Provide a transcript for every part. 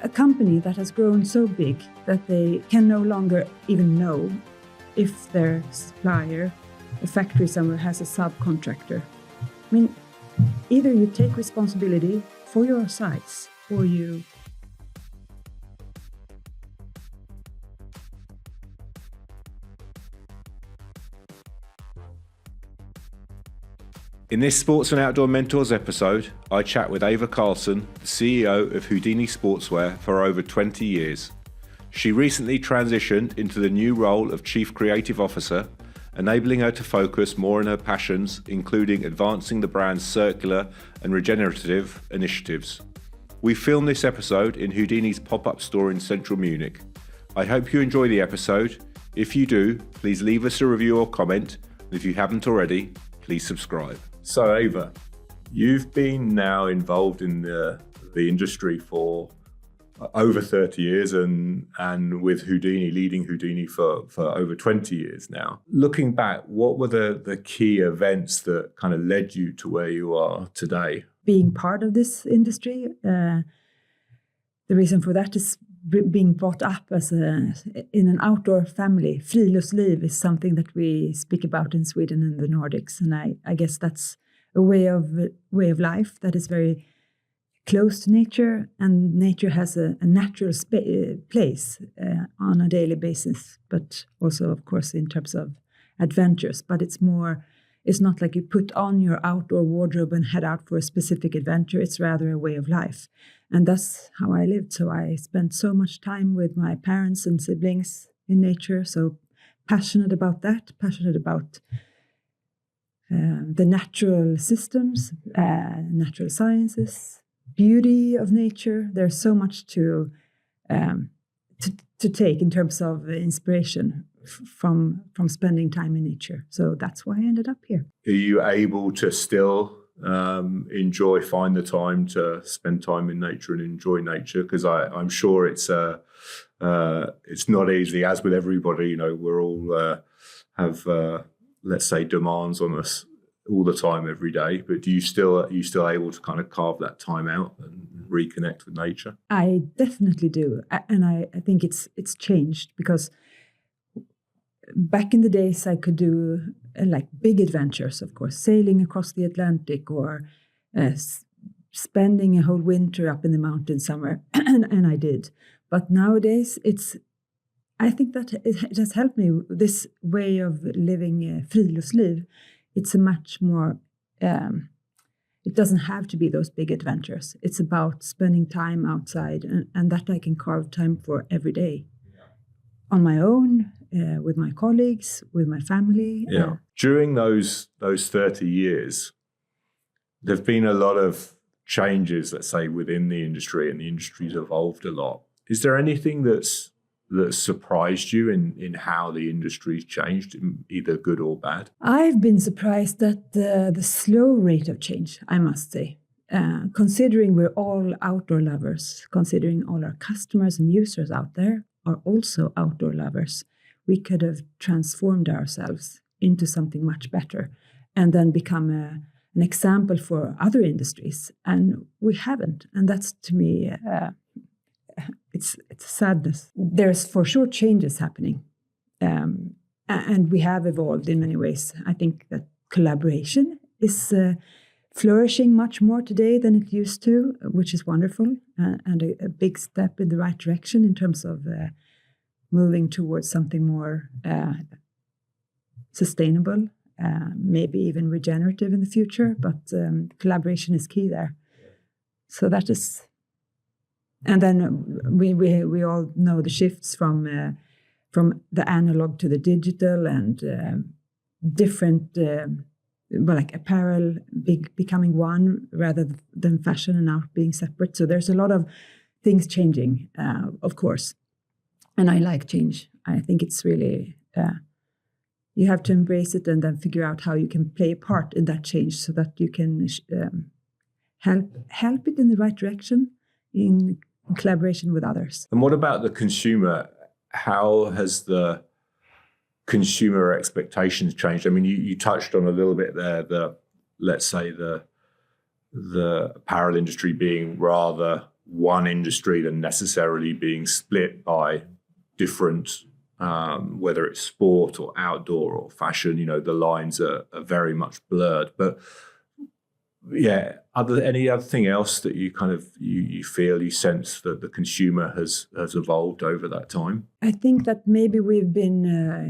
a company that has grown so big that they can no longer even know if their supplier, a factory somewhere, has a subcontractor. I mean, either you take responsibility for your sites or you... In this Sports and Outdoor Mentors episode, I chat with Eva Karlsson, the CEO of Houdini Sportswear for over 20 years. She recently transitioned into the new role of Chief Creative Officer, enabling her to focus more on her passions, including advancing the brand's circular and regenerative initiatives. We filmed this episode in Houdini's pop-up store in central Munich. I hope you enjoy the episode. If you do, please leave us a review or comment. And if you haven't already, please subscribe. So Eva, you've been now involved in the industry for over 30 years and with Houdini, leading Houdini for over 20 years now. Looking back, what were the key events that kind of led you to where you are today? Being part of this industry, the reason for that is being brought up in an outdoor family. Friluftsliv is something that we speak about in Sweden and the Nordics, and I guess that's a way of life that is very close to nature, and nature has a natural place on a daily basis, but also, of course, in terms of adventures. But it's not like you put on your outdoor wardrobe and head out for a specific adventure. It's rather a way of life. And that's how I lived. So I spent so much time with my parents and siblings in nature. So passionate about that, passionate about the natural systems, natural sciences, beauty of nature. There's so much to take in terms of inspiration from spending time in nature. So that's why I ended up here. Are you able to still find the time to spend time in nature and enjoy nature? Because I'm sure it's not easy, as with everybody. You know, we're all have let's say demands on us all the time, every day. But are you still able to kind of carve that time out and reconnect with nature? I definitely do, and I think it's changed, because back in the days I could do like big adventures, of course, sailing across the Atlantic or spending a whole winter up in the mountains somewhere, and I did. But nowadays I think that it has helped me, this way of living friluftsliv. It's a much more, it doesn't have to be those big adventures. It's about spending time outside, and that I can carve time for every day. On my own, with my colleagues, with my family. Yeah. During those 30 years, there have been a lot of changes, let's say, within the industry, and the industry's evolved a lot. Is there anything that surprised you in how the industry's changed, either good or bad? I've been surprised at the slow rate of change, I must say. Considering we're all outdoor lovers, considering all our customers and users out there are also outdoor lovers, we could have transformed ourselves into something much better and then become an example for other industries. And we haven't. And that's, to me, it's sadness. There's for sure changes happening. And we have evolved in many ways. I think that collaboration is flourishing much more today than it used to, which is wonderful, and a big step in the right direction in terms of moving towards something more sustainable, maybe even regenerative in the future. But collaboration is key there. So that is, and then we all know the shifts from the analog to the digital, and different. Like apparel becoming one rather than fashion and art being separate. So there's a lot of things changing, of course. And I like change. I think it's really, you have to embrace it and then figure out how you can play a part in that change so that you can help it in the right direction in collaboration with others. And what about the consumer? How has the consumer expectations changed? I mean, you touched on a little bit there, let's say the apparel industry being rather one industry than necessarily being split by different, whether it's sport or outdoor or fashion. The lines are very much blurred. But yeah, any other thing else that you kind of you feel, you sense that the consumer has evolved over that time? I think that maybe we've been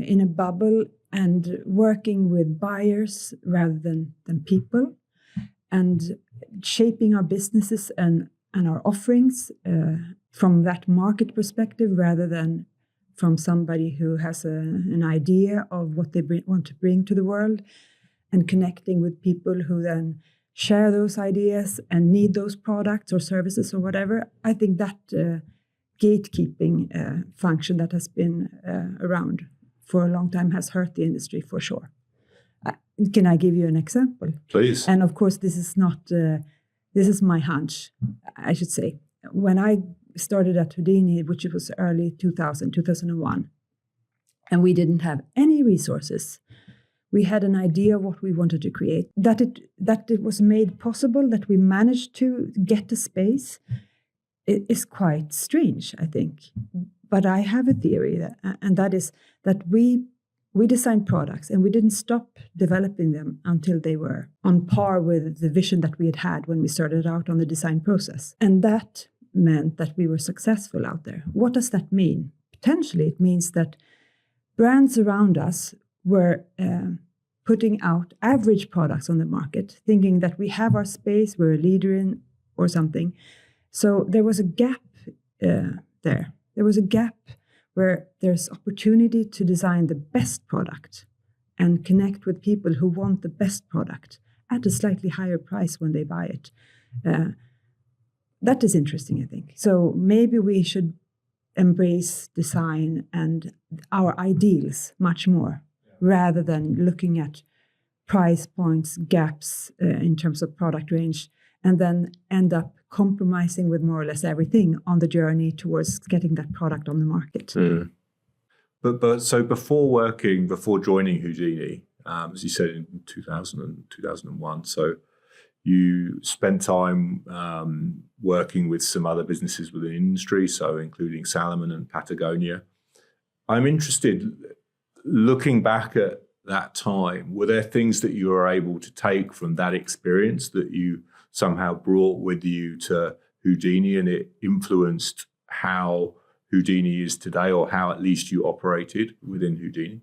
in a bubble and working with buyers rather than people, and shaping our businesses and our offerings from that market perspective rather than from somebody who has an idea of what they want to bring to the world, and connecting with people who then share those ideas and need those products or services or whatever. I think that gatekeeping function that has been around for a long time has hurt the industry for sure. Can I give you an example? Please. And of course, this is not, this is my hunch, I should say. When I started at Houdini, which was early 2001, and we didn't have any resources. We had an idea of what we wanted to create. That it was made possible, that we managed to get the space, it is quite strange, I think. But I have a theory, and that is that we designed products and we didn't stop developing them until they were on par with the vision that we had when we started out on the design process. And that meant that we were successful out there. What does that mean? Potentially, it means that brands around us were putting out average products on the market, thinking that we have our space, we're a leader in or something. So there was a gap there. There was a gap where there's opportunity to design the best product and connect with people who want the best product at a slightly higher price when they buy it. That is interesting, I think. So maybe we should embrace design and our ideals much more, rather than looking at price points, gaps in terms of product range, and then end up compromising with more or less everything on the journey towards getting that product on the market. Mm. But so before joining Houdini, as you said, in 2000 and 2001, so you spent time working with some other businesses within the industry, so including Salomon and Patagonia. I'm interested, looking back at that time, were there things that you were able to take from that experience that you somehow brought with you to Houdini, and it influenced how Houdini is today, or how at least you operated within Houdini?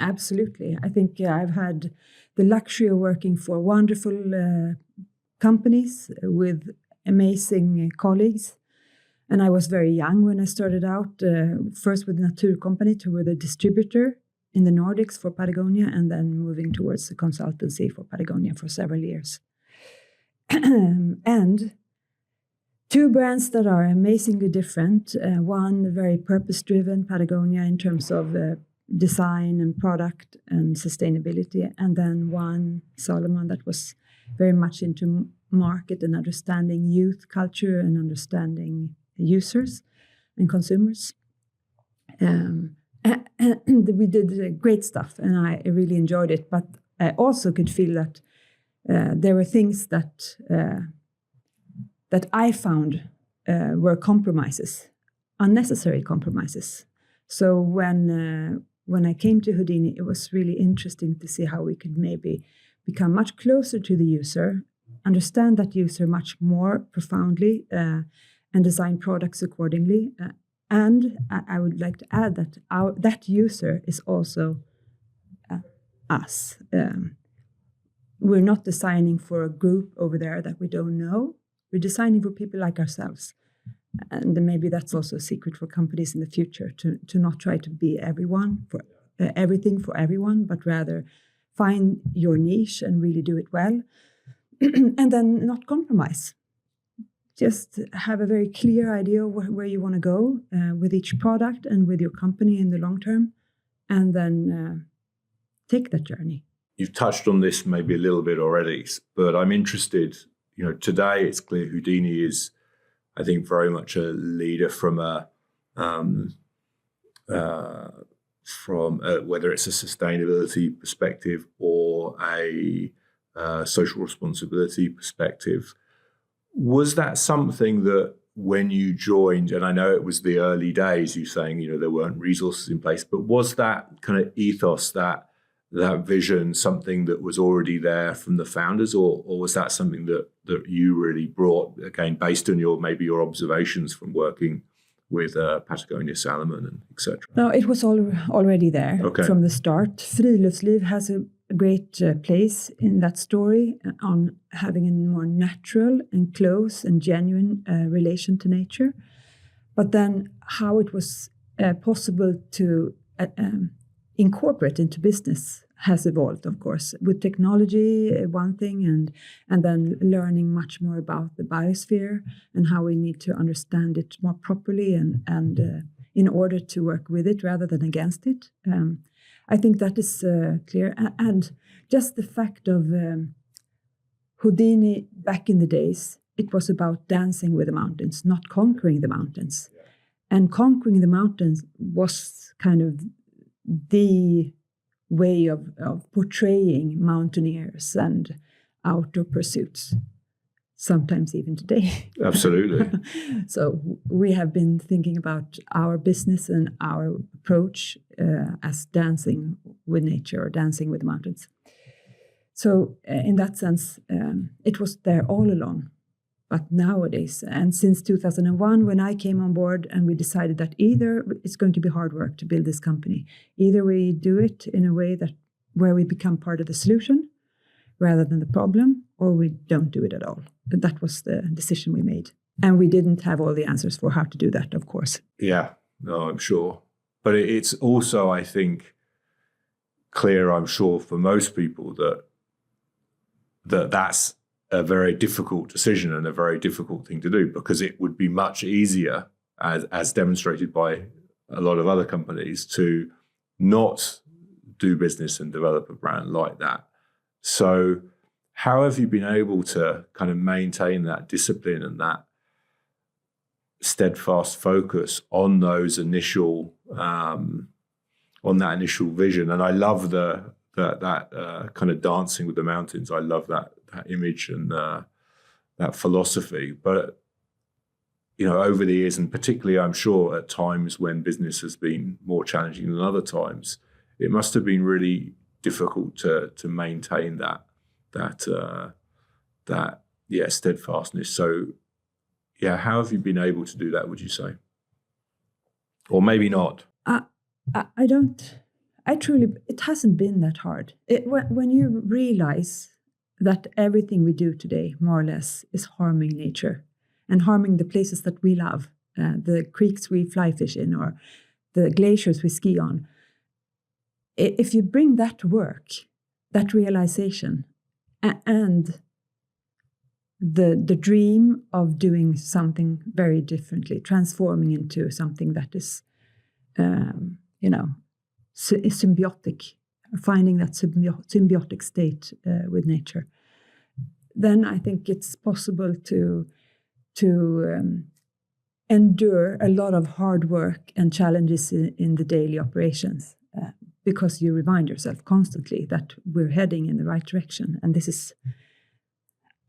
Absolutely. I think I've had the luxury of working for wonderful companies with amazing colleagues. And I was very young when I started out, first with Natur company to with a distributor in the Nordics for Patagonia, and then moving towards the consultancy for Patagonia for several years. And two brands that are amazingly different. One very purpose-driven, Patagonia, in terms of design and product and sustainability. And then one, Salomon, that was very much into market and understanding youth culture and understanding users and consumers. And we did great stuff, and I really enjoyed it. But I also could feel that there were things that I found were compromises, unnecessary compromises. So when I came to Houdini, it was really interesting to see how we could maybe become much closer to the user, understand that user much more profoundly, and design products accordingly. And I would like to add that that user is also us. We're not designing for a group over there that we don't know. We're designing for people like ourselves. And maybe that's also a secret for companies in the future, to not try to be everyone, for everything for everyone, but rather find your niche and really do it well. And then not compromise. Just have a very clear idea where you want to go with each product and with your company in the long term, and then take that journey. You've touched on this maybe a little bit already, but I'm interested, today it's clear Houdini is, I think, very much a leader from whether it's a sustainability perspective or a social responsibility perspective. Was that something that when you joined, and I know it was the early days, you saying, there weren't resources in place, but was that kind of ethos, that vision, something that was already there from the founders, or was that something that you really brought, again, based on your observations from working with Patagonia Salomon and etc.? No, it was already there from the start. Friluftsliv has a great place in that story on having a more natural and close and genuine relation to nature. But then how it was possible to incorporate into business has evolved, of course, with technology, one thing, and then learning much more about the biosphere and how we need to understand it more properly and in order to work with it rather than against it. I think that is clear. And just the fact of Houdini back in the days, it was about dancing with the mountains, not conquering the mountains. Yeah. And conquering the mountains was kind of the way of portraying mountaineers and outdoor pursuits, sometimes even today. Absolutely. So we have been thinking about our business and our approach as dancing with nature or dancing with the mountains. So in that sense, it was there all along. But nowadays, and since 2001, when I came on board and we decided that either it's going to be hard work to build this company, either we do it in a way where we become part of the solution rather than the problem, or we don't do it at all. That was the decision we made. And we didn't have all the answers for how to do that, of course. Yeah, no, I'm sure. But it's also, I think, clear, I'm sure, for most people that's a very difficult decision and a very difficult thing to do, because it would be much easier, as demonstrated by a lot of other companies, to not do business and develop a brand like that. So how have you been able to kind of maintain that discipline and that steadfast focus on those initial, on that initial vision? And I love that kind of dancing with the mountains. I love that image and that philosophy. But over the years, and particularly I'm sure at times when business has been more challenging than other times, it must have been really difficult to maintain that steadfastness. So how have you been able to do that, would you say? Or maybe not? It hasn't been that hard. When you realize that everything we do today, more or less, is harming nature and harming the places that we love, the creeks we fly fish in or the glaciers we ski on. If you bring that to work, that realization, and the dream of doing something very differently, transforming into something that is, symbiotic, finding that symbiotic state with nature, then I think it's possible to endure a lot of hard work and challenges in the daily operations, because you remind yourself constantly that we're heading in the right direction. And this is,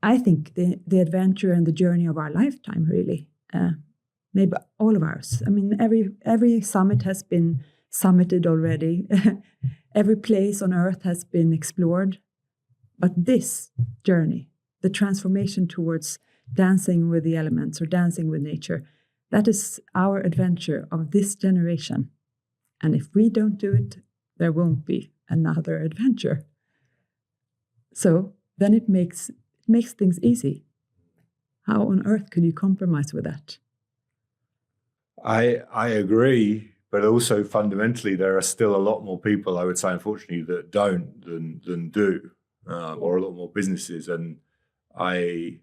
I think, the adventure and the journey of our lifetime, really. Maybe all of ours. I mean, every summit has been summited already. Every place on earth has been explored. But this journey, the transformation towards dancing with the elements or dancing with nature, that is our adventure of this generation. And if we don't do it, there won't be another adventure. So then it makes things easy. How on earth could you compromise with that? I agree, but also fundamentally there are still a lot more people, I would say, unfortunately, that don't than do, or a lot more businesses. And I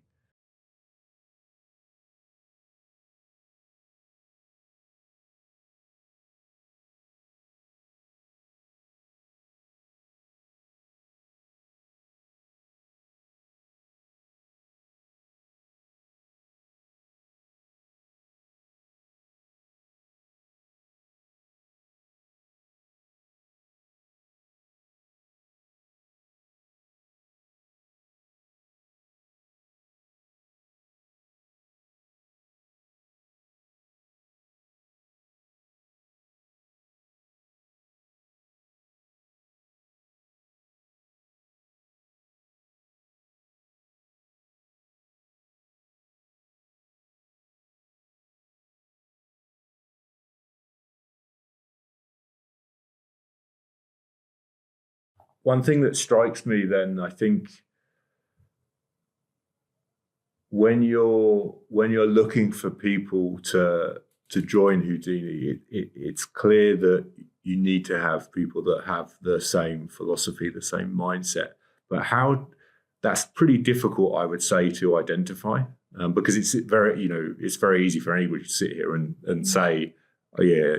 one thing that strikes me then, I think, when you're looking for people to join Houdini, it's clear that you need to have people that have the same philosophy, the same mindset. But that's pretty difficult, I would say, to identify, because it's very easy for anybody to sit here and say, oh yeah,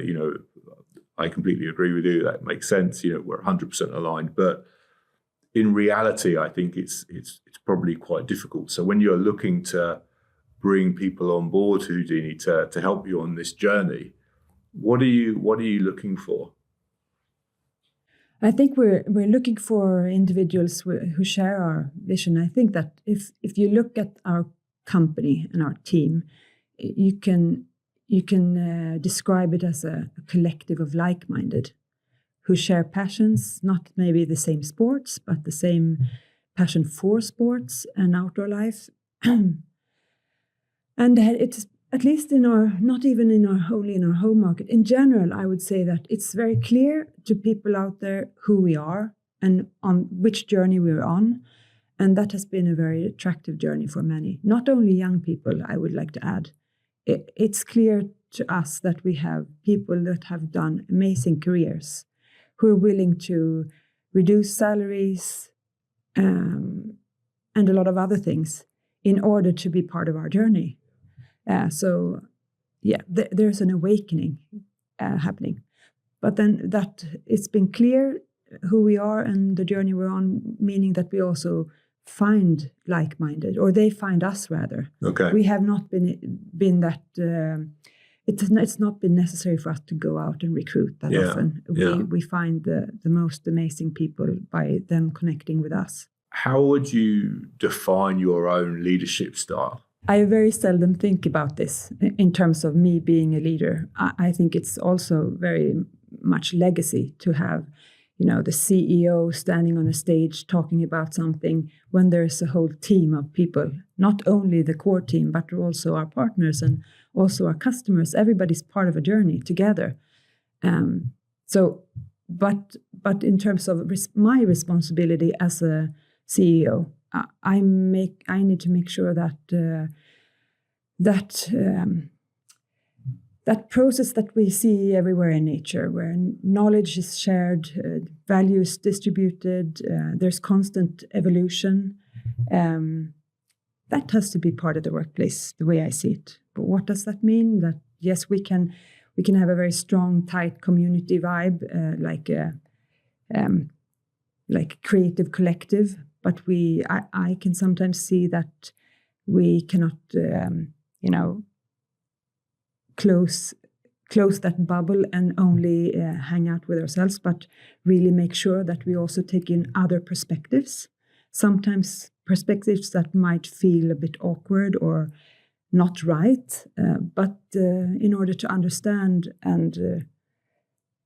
I completely agree with you. That makes sense. We're 100% aligned. But in reality, I think it's probably quite difficult. So when you're looking to bring people on board Houdini to help you on this journey, what are you looking for? I think we're looking for individuals who share our vision. I think that if you look at our company and our team, you can describe it as a collective of like-minded who share passions, not maybe the same sports, but the same passion for sports and outdoor life. And it's at least not even only in our home market. In general, I would say that it's very clear to people out there who we are and on which journey we're on. And that has been a very attractive journey for many, not only young people, I would like to add. It's clear to us that we have people that have done amazing careers, who are willing to reduce salaries and a lot of other things in order to be part of our journey. There's an awakening happening. But then that it's been clear who we are and the journey we're on, meaning that we also find like-minded, or they find us rather. Okay. We have not been that... It's not been necessary for us to go out and recruit that often. We find the most amazing people by them connecting with us. How would you define your own leadership style? I very seldom think about this in terms of me being a leader. I think it's also very much legacy to have, the CEO standing on a stage talking about something when there's a whole team of people, not only the core team, but also our partners and also our customers. Everybody's part of a journey together. But in terms of my responsibility as a CEO, I need to make sure that that process that we see everywhere in nature, where knowledge is shared, values distributed, there's constant evolution. That has to be part of the workplace, the way I see it. But what does that mean? That yes, we can have a very strong, tight community vibe, like creative collective. But I can sometimes see that we cannot, close that bubble and only hang out with ourselves, but really make sure that we also take in other perspectives. Sometimes perspectives that might feel a bit awkward or not right, but in order to understand and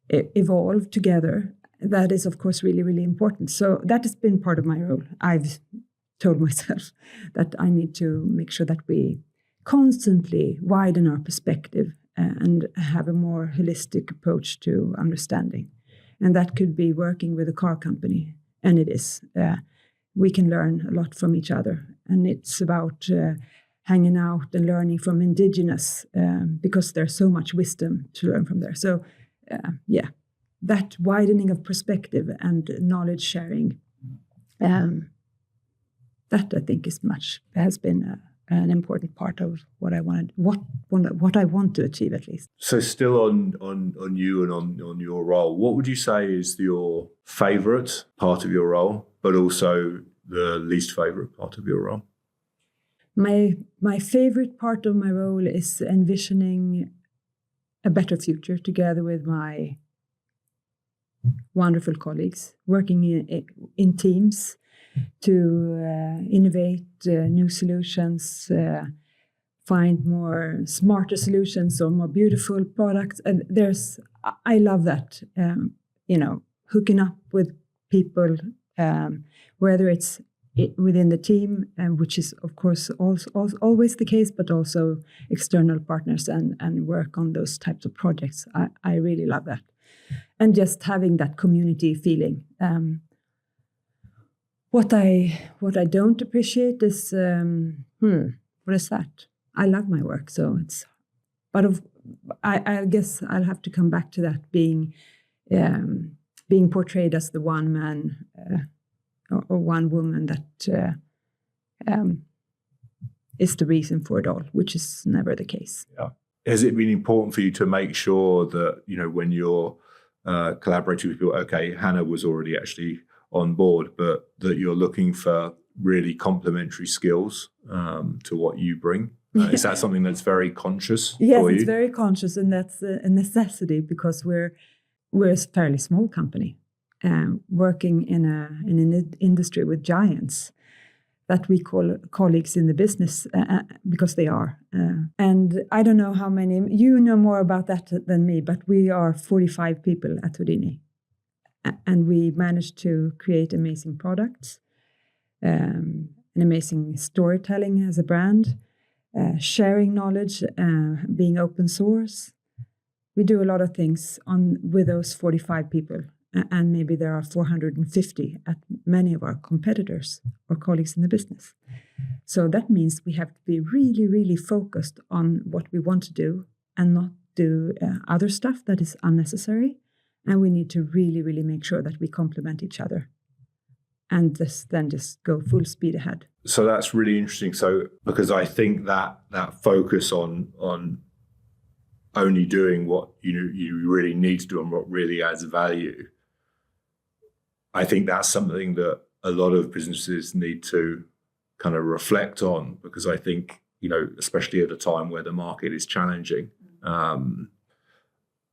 evolve together, that is, of course, really, really important. So that has been part of my role. I've told myself that I need to make sure that we constantly widen our perspective and have a more holistic approach to understanding. And that could be working with a car company, and it is. We can learn a lot from each other, and it's about hanging out and learning from indigenous, because there's so much wisdom to learn from there. So, that widening of perspective and knowledge sharing, that I think has been an important part of what I wanted, what I want to achieve, at least. So still on you and on your role, what would you say is your favorite part of your role, but also the least favorite part of your role? My favorite part of my role is envisioning a better future together with my wonderful colleagues, working in teams to innovate new solutions, find more smarter solutions or more beautiful products. And I love that, hooking up with people, whether it's within the team, which is, of course, always the case, but also external partners and work on those types of projects. I really love that. And just having that community feeling. What I don't appreciate is what is that? I love my work, so it's. But I guess I'll have to come back to that being portrayed as the one man or one woman that is the reason for it all, which is never the case. Yeah. Has it been important for you to make sure that, when you're collaborating with people, okay, Hannah was already actually on board, but that you're looking for really complementary skills to what you bring? Is that something that's very conscious for you? Yes, it's very conscious, and that's a necessity because we're a fairly small company working in an industry with giants that we call colleagues in the business because they are. And I don't know how many, you know more about that than me, but we are 45 people at Houdini. And we managed to create amazing products, an amazing storytelling as a brand, sharing knowledge, being open source. We do a lot of things with those 45 people. And maybe there are 450 at many of our competitors or colleagues in the business. So that means we have to be really, really focused on what we want to do and not do other stuff that is unnecessary. And we need to really, really make sure that we complement each other and then just go full speed ahead. So that's really interesting. So because I think that focus on only doing what you really need to do and what really adds value, I think that's something that a lot of businesses need to kind of reflect on, because I think, especially at a time where the market is challenging,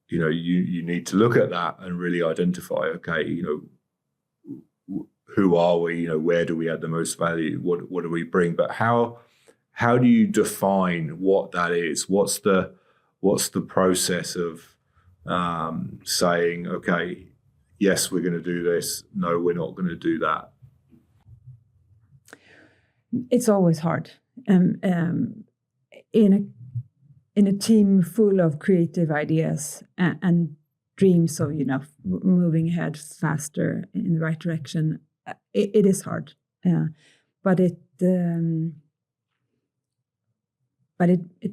you need to look at that and really identify, okay, who are we? Where do we add the most value? What do we bring? But how do you define what that is? What's the process of saying, okay, yes, we're going to do this. No, we're not going to do that. It's always hard. In a team full of creative ideas and dreams of moving ahead faster in the right direction, it is hard. But it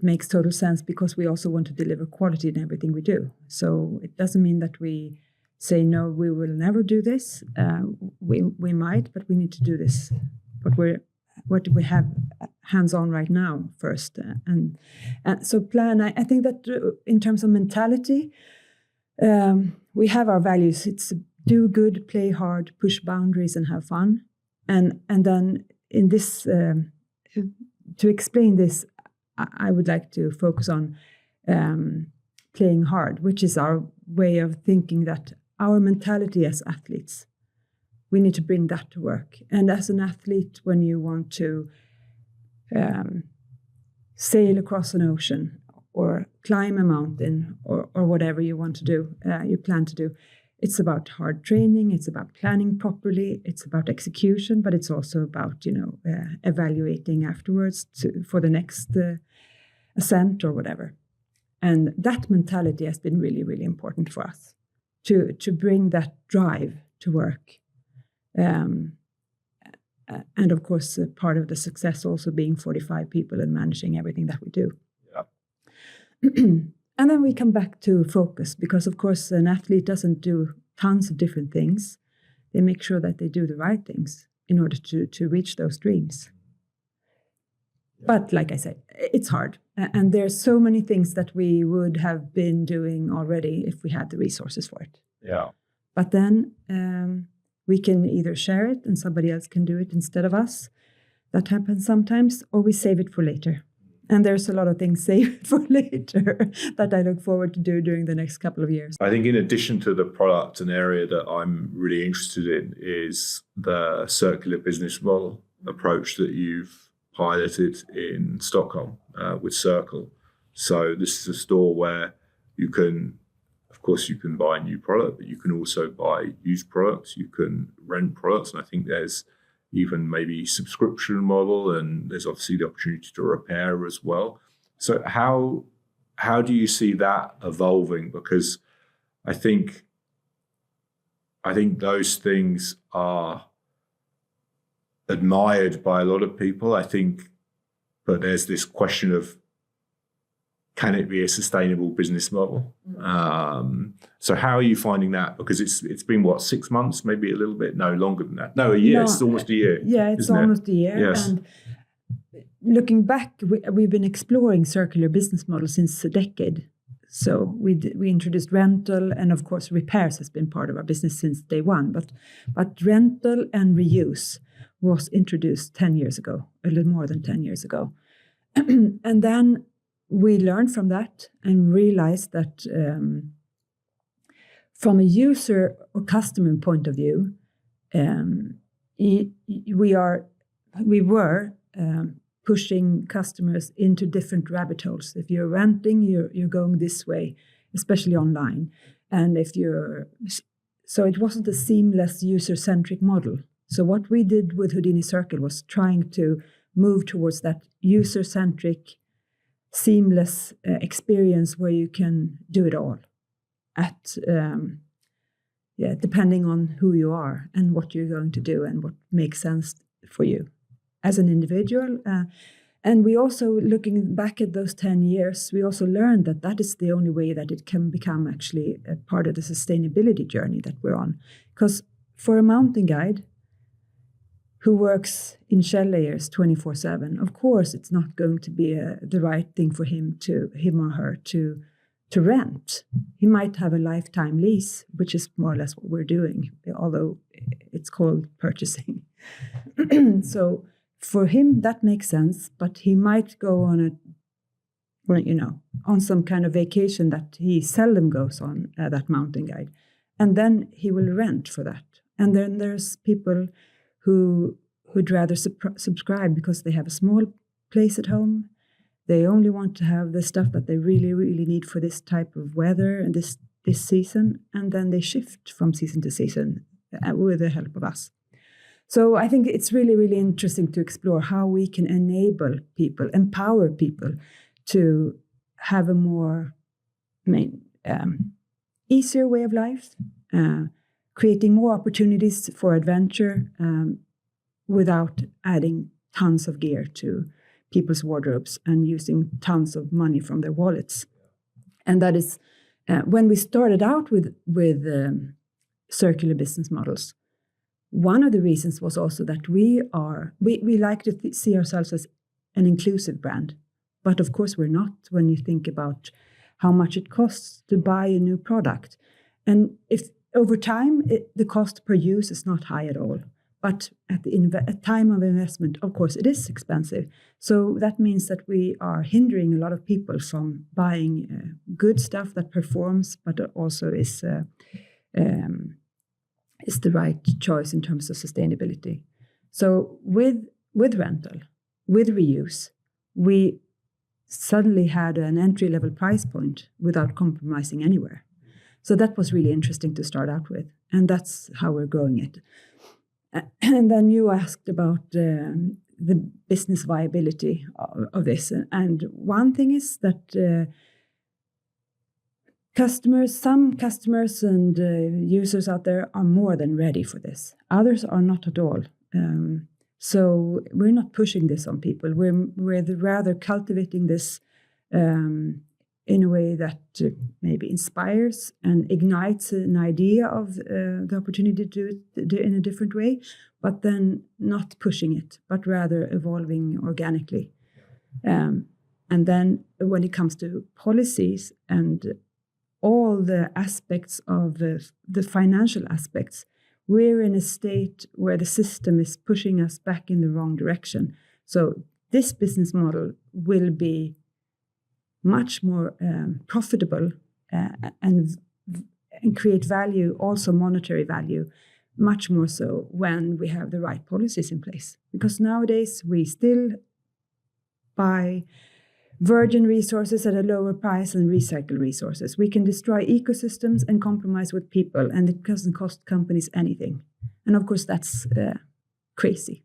makes total sense because we also want to deliver quality in everything we do. So it doesn't mean that we say, no, we will never do this. We might, but we need to do this. What do we have hands-on right now first? And so plan, I think that in terms of mentality, we have our values. It's do good, play hard, push boundaries, and have fun. And then in this, to explain this, I would like to focus on playing hard, which is our way of thinking that our mentality as athletes, we need to bring that to work. And as an athlete, when you want to sail across an ocean or climb a mountain or whatever you want to do, you plan to do, it's about hard training, it's about planning properly, it's about execution, but it's also about, evaluating afterwards for the next ascent or whatever. And that mentality has been really, really important for us to bring that drive to work. And of course, part of the success also being 45 people and managing everything that we do. Yeah. And then we come back to focus, because of course an athlete doesn't do tons of different things. They make sure that they do the right things in order to reach those dreams. Yeah. But like I said, it's hard. And there's so many things that we would have been doing already if we had the resources for it. Yeah. But then we can either share it and somebody else can do it instead of us. That happens sometimes, or we save it for later. And there's a lot of things saved for later that I look forward to do during the next couple of years. I think in addition to the product, an area that I'm really interested in is the circular business model approach that you've piloted in Stockholm with Circle. So this is a store where you can buy a new product, but you can also buy used products, you can rent products, and I think there's even maybe subscription model, and there's obviously the opportunity to repair as well. So how do you see that evolving? Because I think those things are admired by a lot of people, I think, but there's this question of, can it be a sustainable business model? So how are you finding that? Because it's been, what, 6 months, maybe a little bit? No, longer than that. No, a year. No, it's almost a year. Yeah, it's almost a year. Yes. And looking back, we've been exploring circular business models since a decade. So we introduced rental, and of course repairs has been part of our business since day one. But rental and reuse was introduced 10 years ago, a little more than 10 years ago. And then we learned from that and realized that from a user or customer point of view, we were pushing customers into different rabbit holes. If you're renting, you're going this way, especially online. And so it wasn't a seamless user-centric model. So what we did with Houdini Circle was trying to move towards that user-centric, seamless experience where you can do it all depending on who you are and what you're going to do and what makes sense for you as an individual. And we also, looking back at those 10 years, we also learned that is the only way that it can become actually a part of the sustainability journey that we're on. Because for a mountain guide who works in shell layers 24/7, of course, it's not going to be the right thing for him or her to rent. He might have a lifetime lease, which is more or less what we're doing, although it's called purchasing. So for him, that makes sense, but he might go on on some kind of vacation that he seldom goes on, that mountain guide. And then he will rent for that. And then there's people who'd rather subscribe because they have a small place at home. They only want to have the stuff that they really, really need for this type of weather and this season. And then they shift from season to season with the help of us. So I think it's really, really interesting to explore how we can enable people, empower people to have a more easier way of life, creating more opportunities for adventure without adding tons of gear to people's wardrobes and using tons of money from their wallets. And that is when we started out with circular business models. One of the reasons was also that we like to see ourselves as an inclusive brand, but of course we're not when you think about how much it costs to buy a new product. And if over time the cost per use is not high at all, but at the time of investment, of course, it is expensive. So that means that we are hindering a lot of people from buying good stuff that performs, but also is the right choice in terms of sustainability. So with rental, with reuse, we suddenly had an entry-level price point without compromising anywhere. So that was really interesting to start out with, and that's how we're growing it. And then you asked about the business viability of this. And one thing is that some customers and users out there are more than ready for this. Others are not at all. So we're not pushing this on people. We're rather cultivating this in a way that maybe inspires and ignites an idea of the opportunity to do it in a different way, but then not pushing it, but rather evolving organically. And then when it comes to policies and all the aspects of the financial aspects, we're in a state where the system is pushing us back in the wrong direction. So this business model will be much more profitable and create value, also monetary value, much more so when we have the right policies in place. Because nowadays we still buy virgin resources at a lower price than recycled resources. We can destroy ecosystems and compromise with people, and it doesn't cost companies anything. And of course, that's crazy.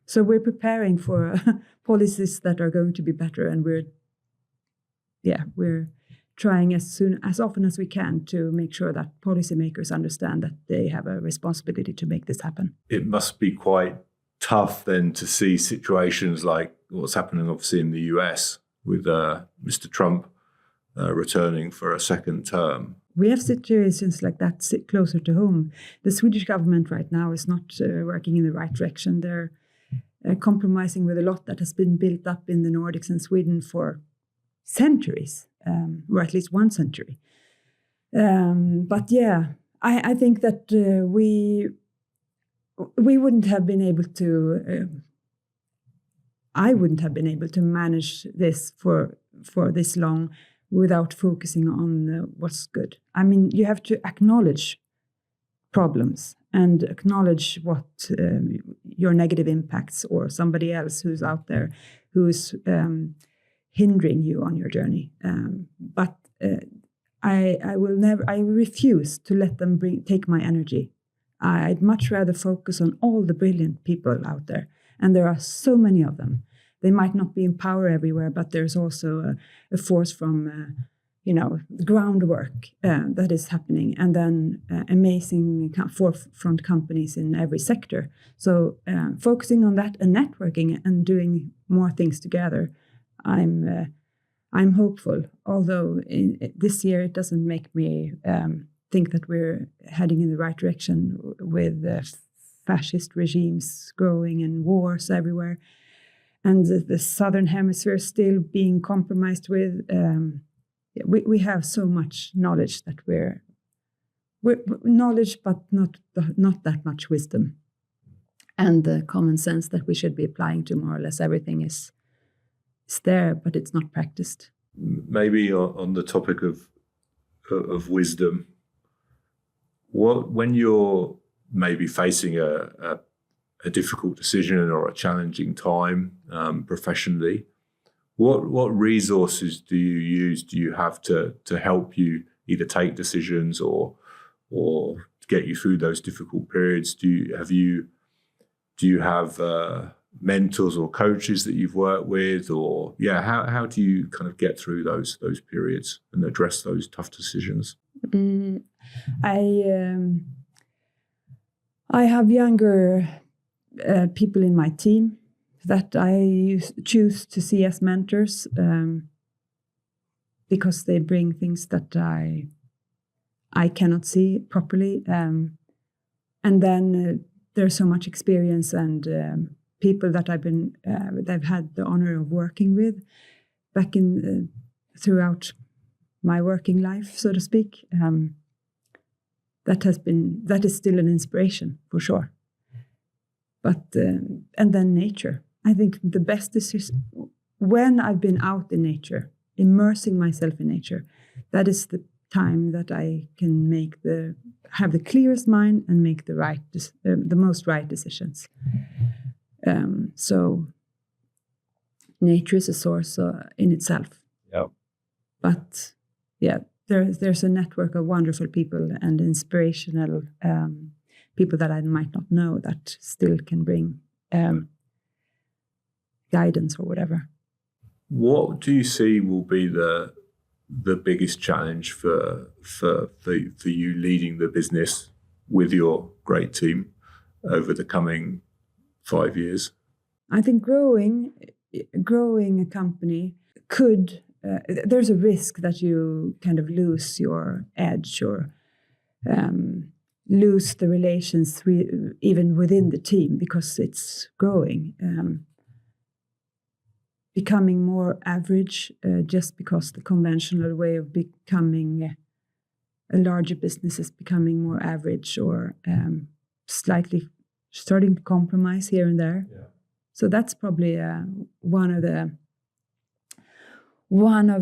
So we're preparing for policies that are going to be better, and we're trying as often as we can to make sure that policymakers understand that they have a responsibility to make this happen. It must be quite tough then to see situations like what's happening obviously in the US with Mr. Trump returning for a second term. We have situations like that closer to home. The Swedish government right now is not working in the right direction. They're compromising with a lot that has been built up in the Nordics and Sweden for centuries, or at least 1 century. But yeah, I think that we wouldn't have been able to. I wouldn't have been able to manage this for this long without focusing on what's good. I mean, you have to acknowledge problems and acknowledge what your negative impacts or somebody else who's out there who's hindering you on your journey. But I will never. I refuse to let them take my energy. I'd much rather focus on all the brilliant people out there, and there are so many of them. They might not be in power everywhere, but there's also a force from, the groundwork that is happening, and then amazing forefront companies in every sector. So focusing on that and networking and doing more things together, I'm hopeful. Although this year it doesn't make me think that we're heading in the right direction with fascist regimes growing and wars everywhere. And the Southern Hemisphere still being compromised with. We have so much knowledge that we're knowledge, but not that much wisdom, and the common sense that we should be applying to more or less everything is there, but it's not practiced. Maybe on the topic of wisdom, when you're maybe facing a difficult decision or a challenging time professionally, what resources do you have to help you either take decisions or get you through those difficult periods? Do you have mentors or coaches that you've worked with, or how do you kind of get through those periods and address those tough decisions? I have younger people in my team that I choose to see as mentors because they bring things that I cannot see properly, and then there's so much experience and people that I've had the honor of working with back in throughout my working life, so to speak. That is still an inspiration for sure. But and then nature. I think the best is when I've been out in nature, immersing myself in nature. That is the time that I can have the clearest mind and make the most right decisions. So nature is a source in itself. Yeah. But yeah, there's a network of wonderful people and inspirational people that I might not know that still can bring guidance or whatever. What do you see will be the biggest challenge for you leading the business with your great team over the coming 5 years? I think growing a company could. There's a risk that you kind of lose your edge or lose the relations even within the team because it's growing. Becoming more average just because the conventional way of becoming a larger business is becoming more average or slightly starting to compromise here and there. Yeah. So that's probably one of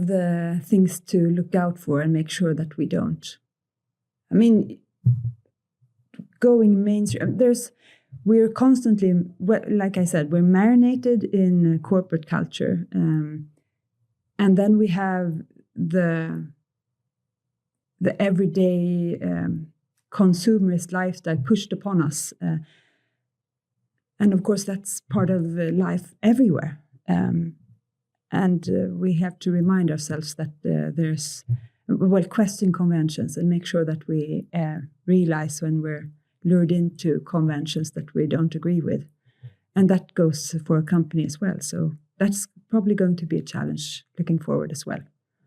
the things to look out for and make sure that we don't. I mean, going mainstream, we're constantly, like I said, we're marinated in corporate culture. And then we have the everyday consumerist lifestyle pushed upon us. And of course, that's part of life everywhere. And we have to remind ourselves that question conventions and make sure that we realize when we're lured into conventions that we don't agree with. And that goes for a company as well. So that's probably going to be a challenge looking forward as well.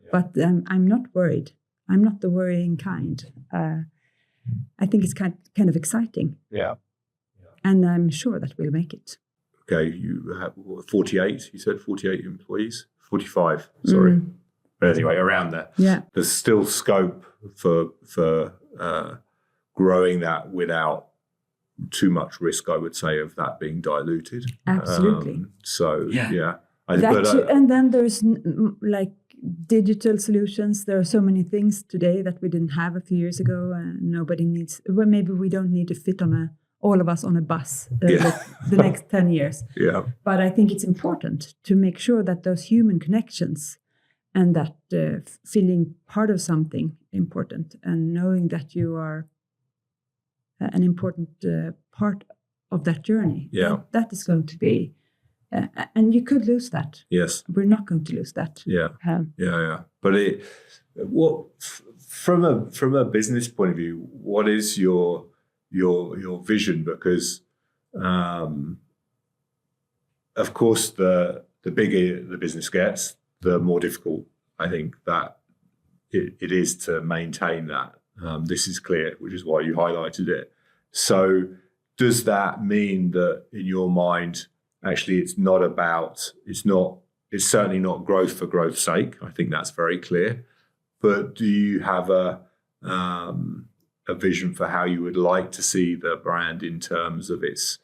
Yeah. But I'm not worried. I'm not the worrying kind. I think it's kind of exciting. Yeah. And I'm sure that we'll make it. Okay, you have 48, you said 48 employees? 45, sorry. But anyway, around there. Yeah. There's still scope for growing that without too much risk, I would say, of that being diluted. Absolutely. And then there's like digital solutions. There are so many things today that we didn't have a few years ago. Nobody needs, well, maybe we don't need to fit on all of us on a bus the next 10 years. Yeah. But I think it's important to make sure that those human connections and that feeling part of something important and knowing that you are an important part of that journey. Yeah. That is going to be, and you could lose that. Yes. We're not going to lose that. Yeah. But from a business point of view, what is your vision? Because of course the bigger the business gets, the more difficult I think that it is to maintain that. This is clear, which is why you highlighted it. So does that mean that in your mind, actually it's certainly not growth for growth's sake? I think that's very clear. But do you have a vision for how you would like to see the brand in terms of its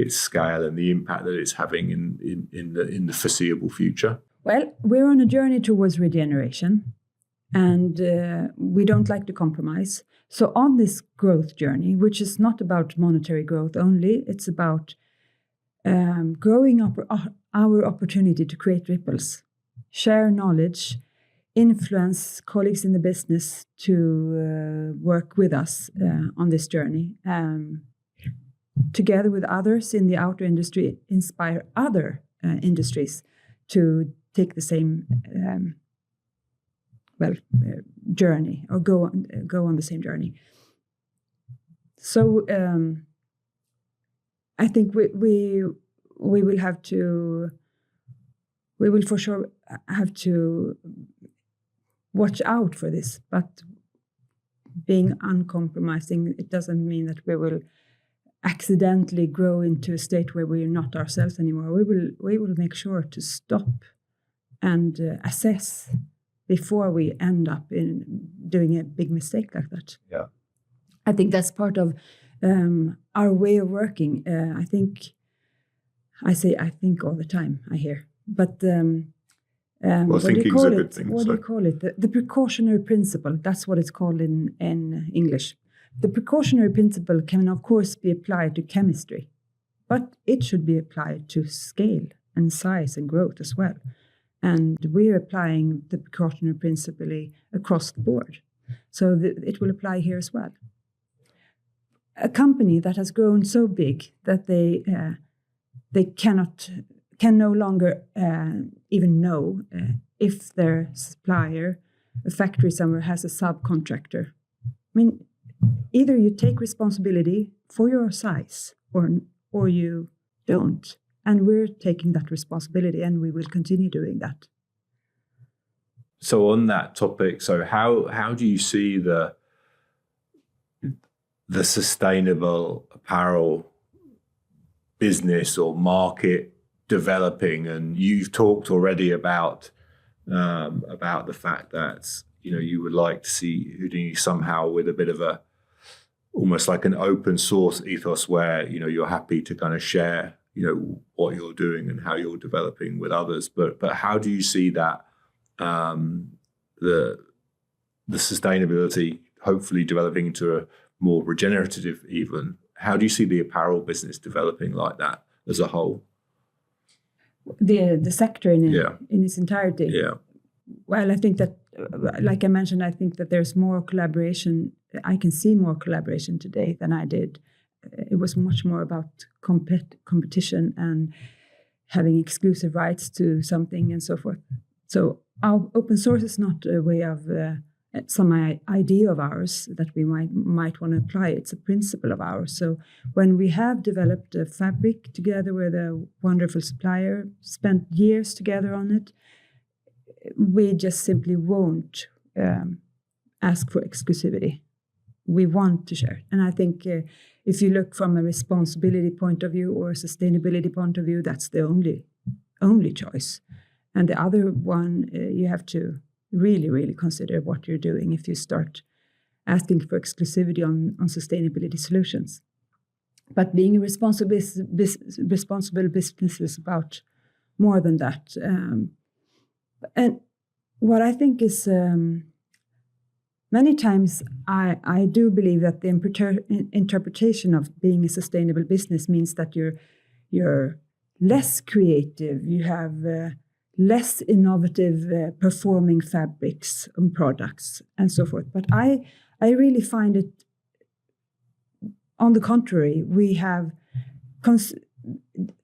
scale and the impact that it's having in the foreseeable future? Well, we're on a journey towards regeneration, and we don't like to compromise. So on this growth journey, which is not about monetary growth only, it's about growing up our opportunity to create ripples, share knowledge, influence colleagues in the business to work with us on this journey. Together with others in the outdoor industry, inspire other industries to take the same journey or go on the same journey. So I think we will have to. We will for sure have to watch out for this, but being uncompromising, it doesn't mean that we will accidentally grow into a state where we're not ourselves anymore. We will make sure to stop and assess before we end up in doing a big mistake like that. Yeah, I think that's part of our way of working. I think all the time. I hear, but well, thinking's a good thing. What do you call it? The precautionary principle. That's what it's called in English. The precautionary principle can, of course, be applied to chemistry, but it should be applied to scale and size and growth as well. And we're applying the precautionary principle across the board. So it will apply here as well. A company that has grown so big that they can no longer even know if their supplier, a factory somewhere, has a subcontractor. I mean, either you take responsibility for your size or you don't. And we're taking that responsibility, and we will continue doing that. So on that topic, so how do you see the sustainable apparel business or market developing? And you've talked already about the fact that you would like to see Houdini somehow with a bit of a almost like an open source ethos where you're happy to kind of share what you're doing and how you're developing with others. But how do you see that the sustainability hopefully developing into a more regenerative even? How do you see the apparel business developing like that as a whole? The sector in its entirety. Yeah. Well, I think that, like I mentioned, I think that there's more collaboration. I can see more collaboration today than I did. It was much more about competition and having exclusive rights to something and so forth. So our open source is not a way of some idea of ours that we might want to apply. It's a principle of ours. So when we have developed a fabric together with a wonderful supplier, spent years together on it, we just simply won't ask for exclusivity. We want to share. And I think if you look from a responsibility point of view or a sustainability point of view, that's the only choice. And the other one, you have to really, really consider what you're doing if you start asking for exclusivity on sustainability solutions. But being a responsible business is about more than that. And what I think is many times I do believe that the interpretation of being a sustainable business means that you're less creative, you have less innovative performing fabrics and products and so forth. But I really find it, on the contrary, we have,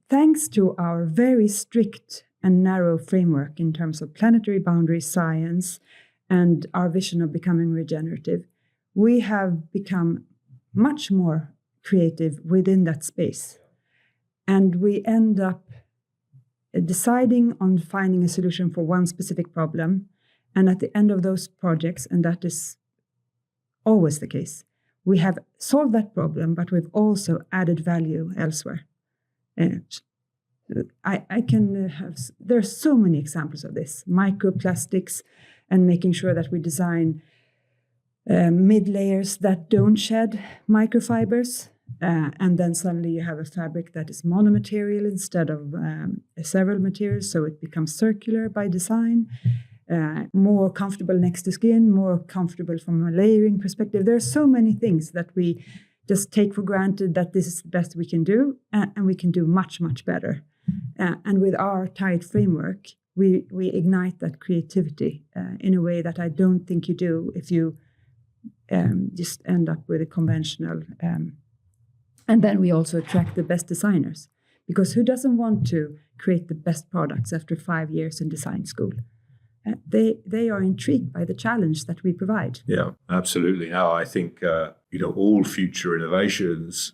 thanks to our very strict and narrow framework in terms of planetary boundary science and our vision of becoming regenerative, we have become much more creative within that space. And we end up deciding on finding a solution for one specific problem. And at the end of those projects, and that is always the case, we have solved that problem, but we've also added value elsewhere. And I can have, there's so many examples of this, microplastics, and making sure that we design mid layers that don't shed microfibers. And then suddenly you have a fabric that is monomaterial instead of several materials, so it becomes circular by design, more comfortable next to skin, more comfortable from a layering perspective. There are so many things that we just take for granted that this is the best we can do, and we can do much, much better. And with our tight framework, we ignite that creativity in a way that I don't think you do if you just end up with a conventional. And then we also attract the best designers, because who doesn't want to create the best products after 5 years in design school? They are intrigued by the challenge that we provide. Yeah, absolutely. Now, I think all future innovations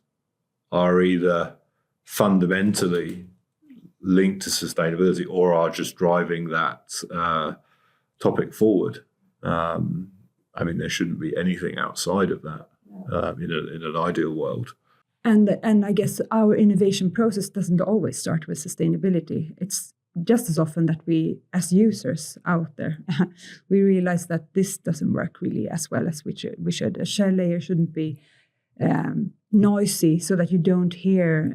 are either fundamentally linked to sustainability or are just driving that topic forward. There shouldn't be anything outside of that in an ideal world. And I guess our innovation process doesn't always start with sustainability. It's just as often that we, as users out there, we realize that this doesn't work really as well as we should. A shell layer shouldn't be noisy so that you don't hear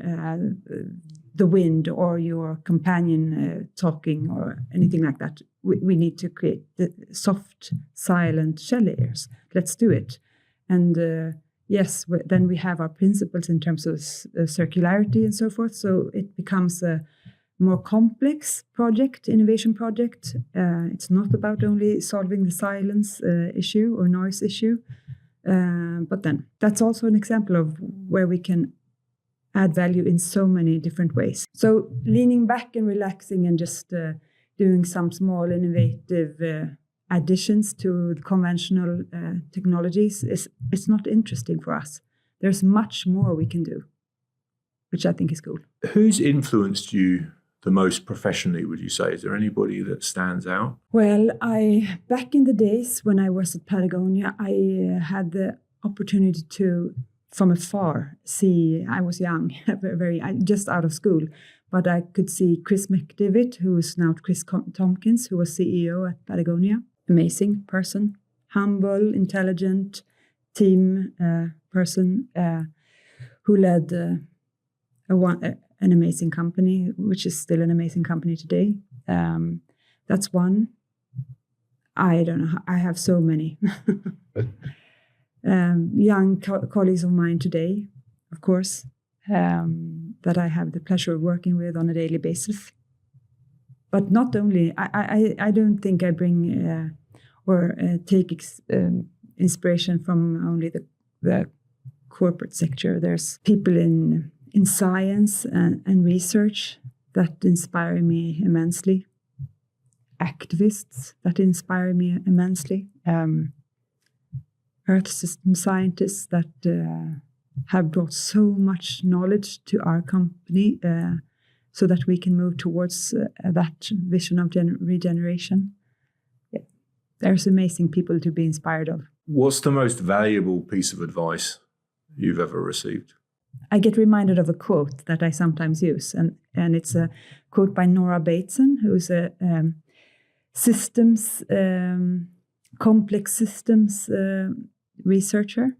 the wind or your companion talking or anything like that. We need to create the soft, silent shell layers. Let's do it. And yes, then we have our principles in terms of circularity and so forth. So it becomes a more complex innovation project. It's not about only solving the silence issue or noise issue. But then that's also an example of where we can add value in so many different ways. So leaning back and relaxing and just doing some small innovative additions to the conventional technologies it's not interesting for us. There's much more we can do, which I think is cool. Who's influenced you the most professionally, would you say? Is there anybody that stands out? Well, back in the days when I was at Patagonia, I had the opportunity to, from afar, see, I was young, just out of school, but I could see Chris McDivitt, who is now Chris Tompkins, who was CEO at Patagonia. Amazing person, humble, intelligent, team person who led an amazing company, which is still an amazing company today. That's one. I don't know. I have so many. Young colleagues of mine today, of course, that I have the pleasure of working with on a daily basis. But not only, I don't think I bring or take inspiration from only the corporate sector. There's people in science and research that inspire me immensely. Activists that inspire me immensely. earth system scientists that have brought so much knowledge to our company so that we can move towards that vision of regeneration. Yeah. There's amazing people to be inspired of. What's the most valuable piece of advice you've ever received? I get reminded of a quote that I sometimes use, and it's a quote by Nora Bateson, who's a complex systems researcher.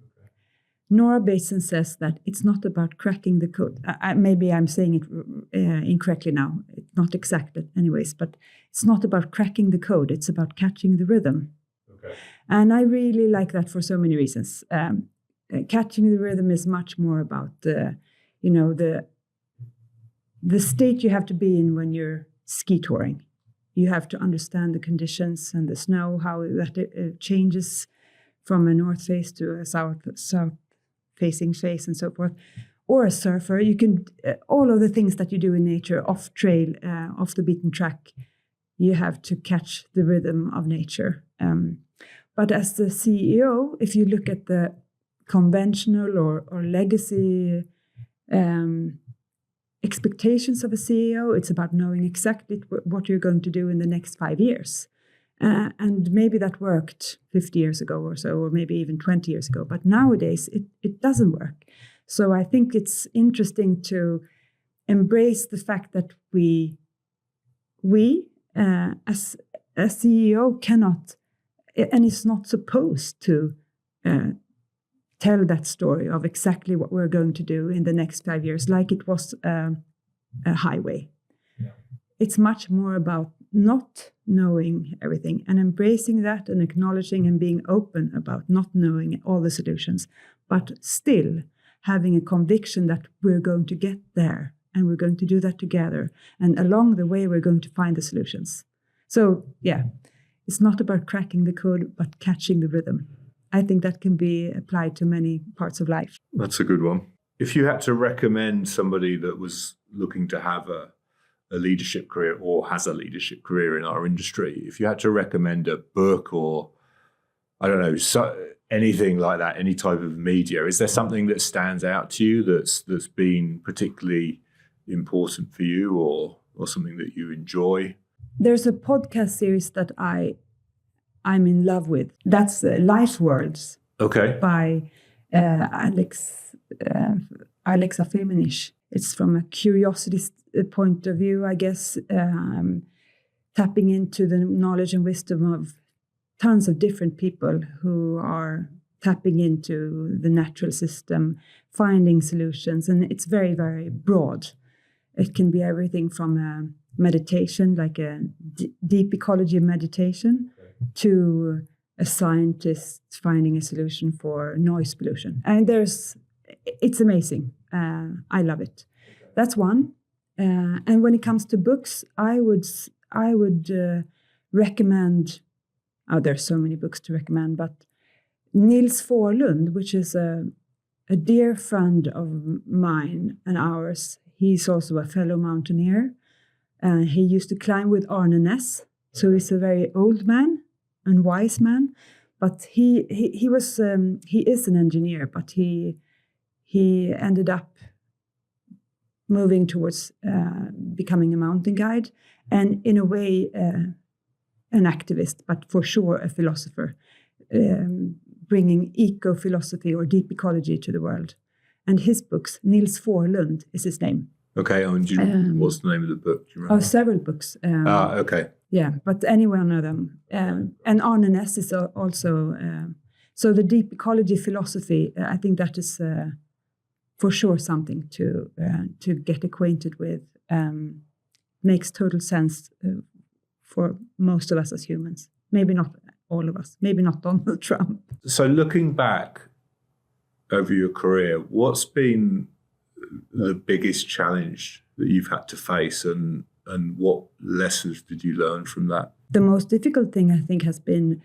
Nora Bateson says that it's not about cracking the code. Maybe I'm saying it incorrectly now. It's not exactly, anyways, but it's not about cracking the code. It's about catching the rhythm. Okay. And I really like that for so many reasons. Catching the rhythm is much more about the state you have to be in when you're ski touring. You have to understand the conditions and the snow, how that changes from a north face to a south facing face and so forth. Or a surfer, you can all of the things that you do in nature, off trail, off the beaten track. You have to catch the rhythm of nature. But as the CEO, if you look at the conventional or legacy expectations of a CEO, it's about knowing exactly what you're going to do in the next 5 years. And maybe that worked 50 years ago or so, or maybe even 20 years ago. But nowadays, it doesn't work. So I think it's interesting to embrace the fact that we as a CEO cannot, and is not supposed to, tell that story of exactly what we're going to do in the next 5 years, like it was a highway. Yeah. It's much more about not knowing everything and embracing that and acknowledging and being open about not knowing all the solutions, but still having a conviction that we're going to get there and we're going to do that together. And along the way, we're going to find the solutions. So, yeah, it's not about cracking the code, but catching the rhythm. I think that can be applied to many parts of life. That's a good one. If you had to recommend somebody that was looking to have a leadership career or has a leadership career in our industry, if you had to recommend a book or, I don't know, anything like that, any type of media, is there something that stands out to you that's been particularly important for you or something that you enjoy? There's a podcast series that I'm in love with. That's Life Worlds. Okay. By Alexa Feminish. It's from a curiosity point of view, I guess, tapping into the knowledge and wisdom of tons of different people who are tapping into the natural system, finding solutions. And it's very, very broad. It can be everything from meditation, like a deep ecology meditation, to a scientist finding a solution for noise pollution. And it's amazing. I love it. That's one. And when it comes to books, I would recommend, there's so many books to recommend, but Nils Forlund, which is a dear friend of mine and ours. He's also a fellow mountaineer. He used to climb with Arne Næss. So he's a very old man and wise man, but he is an engineer, but he ended up moving towards becoming a mountain guide, and in a way an activist, but for sure a philosopher, bringing eco-philosophy or deep ecology to the world. And his books, Nils Forlund is his name. Okay, and what's the name of the book? Do you remember? Several books. Okay. Yeah, but any one of them. And Arne Næss is also... so the deep ecology philosophy, I think that is for sure something to get acquainted with. Makes total sense for most of us as humans. Maybe not all of us. Maybe not Donald Trump. So looking back over your career, what's been the biggest challenge that you've had to face, and what lessons did you learn from that? The most difficult thing, I think, has been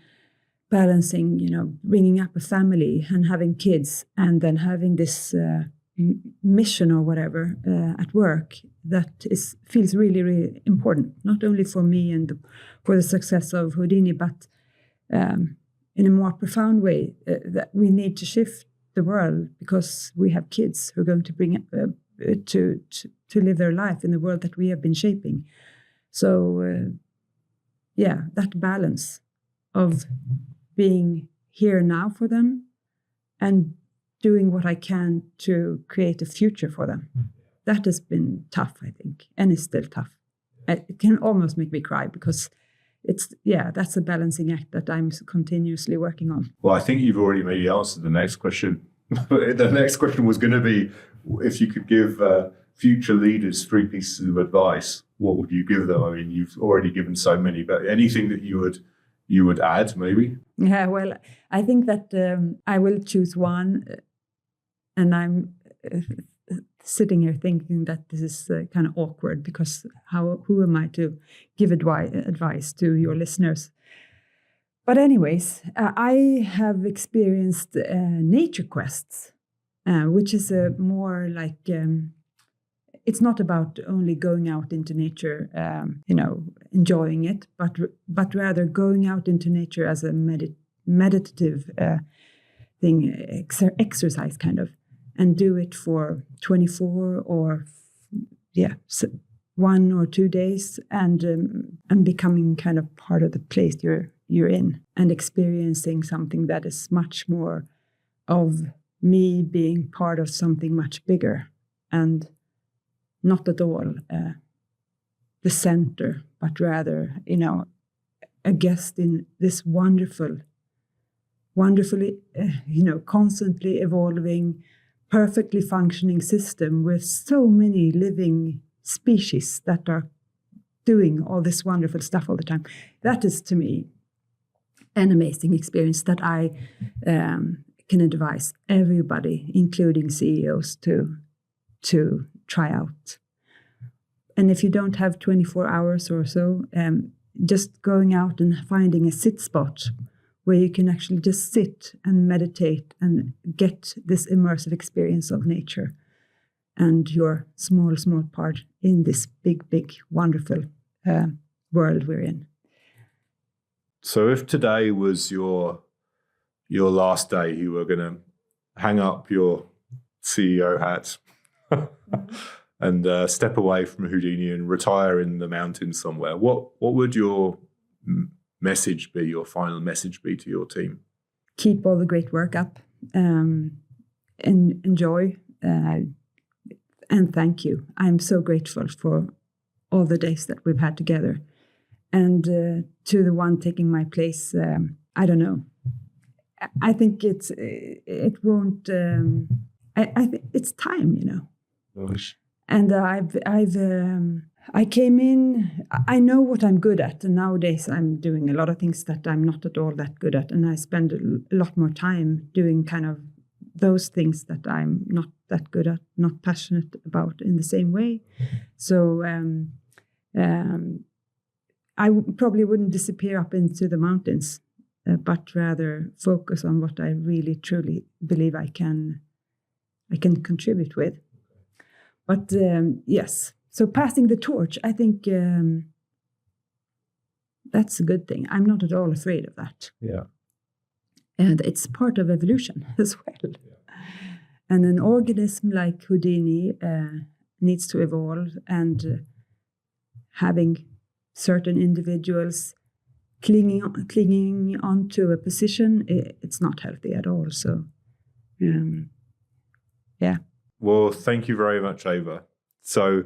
balancing, bringing up a family and having kids, and then having this mission or whatever at work that feels really, really important, not only for me and for the success of Houdini, but in a more profound way, that we need to shift the world because we have kids who are going to bring to live their life in the world that we have been shaping. So, that balance of being here now for them and doing what I can to create a future for them. That has been tough, I think, and is still tough. It can almost make me cry because that's a balancing act that I'm continuously working on. Well, I think you've already maybe answered the next question. The next question was going to be, if you could give future leaders 3 pieces of advice, what would you give them? I mean, you've already given so many, but anything that you would add, maybe? Yeah, well, I think that I will choose one, and I'm sitting here thinking that this is kind of awkward because who am I to give advice to your listeners? But anyways, I have experienced nature quests, which is more like, it's not about only going out into nature, enjoying it, but rather going out into nature as a meditative thing, exercise kind of, and do it for 24 or 1 or 2 days, and becoming kind of part of the place you're in, and experiencing something that is much more of me being part of something much bigger, and not at all the center, but rather, a guest in this wonderfully, constantly evolving, perfectly functioning system with so many living species that are doing all this wonderful stuff all the time. That is, to me, an amazing experience that I can advise everybody, including CEOs, to try out. And if you don't have 24 hours or so, just going out and finding a sit spot where you can actually just sit and meditate and get this immersive experience of nature and your small part in this big, wonderful world we're in. So if today was your last day, you were going to hang up your CEO hat and step away from Houdini and retire in the mountains somewhere, what would your message be, your final message be to your team? Keep all the great work up, and enjoy, and thank you. I'm so grateful for all the days that we've had together. And to the one taking my place, I don't know. I think it won't. I think it's time, Gosh. And I came in. I know what I'm good at, and nowadays I'm doing a lot of things that I'm not at all that good at, and I spend a lot more time doing kind of those things that I'm not that good at, not passionate about in the same way. So I probably wouldn't disappear up into the mountains, but rather focus on what I really truly believe I can contribute with. But yes, so passing the torch, I think that's a good thing. I'm not at all afraid of that. Yeah. And it's part of evolution as well. Yeah. And an organism like Houdini needs to evolve, and having certain individuals clinging onto a position, it's not healthy at all. So, yeah. Well, thank you very much, Eva. So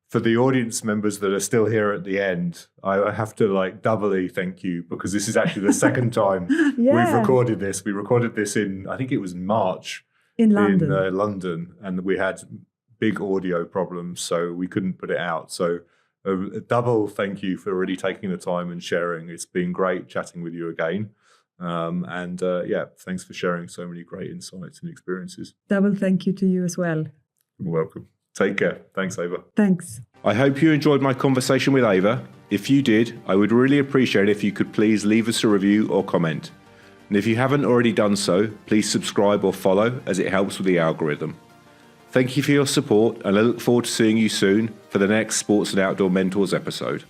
for the audience members that are still here at the end, I have to doubly thank you, because this is actually the second time we've recorded this. We recorded this in, I think it was March in London. London, and we had big audio problems, so we couldn't put it out. So a double thank you for really taking the time and sharing. It's been great chatting with you again. Thanks for sharing so many great insights and experiences. Double thank you to you as well. You're welcome. Take care. Thanks, Eva. Thanks. I hope you enjoyed my conversation with Eva. If you did, I would really appreciate it if you could please leave us a review or comment. And if you haven't already done so, please subscribe or follow, as it helps with the algorithm. Thank you for your support, and I look forward to seeing you soon for the next Sports and Outdoor Mentors episode.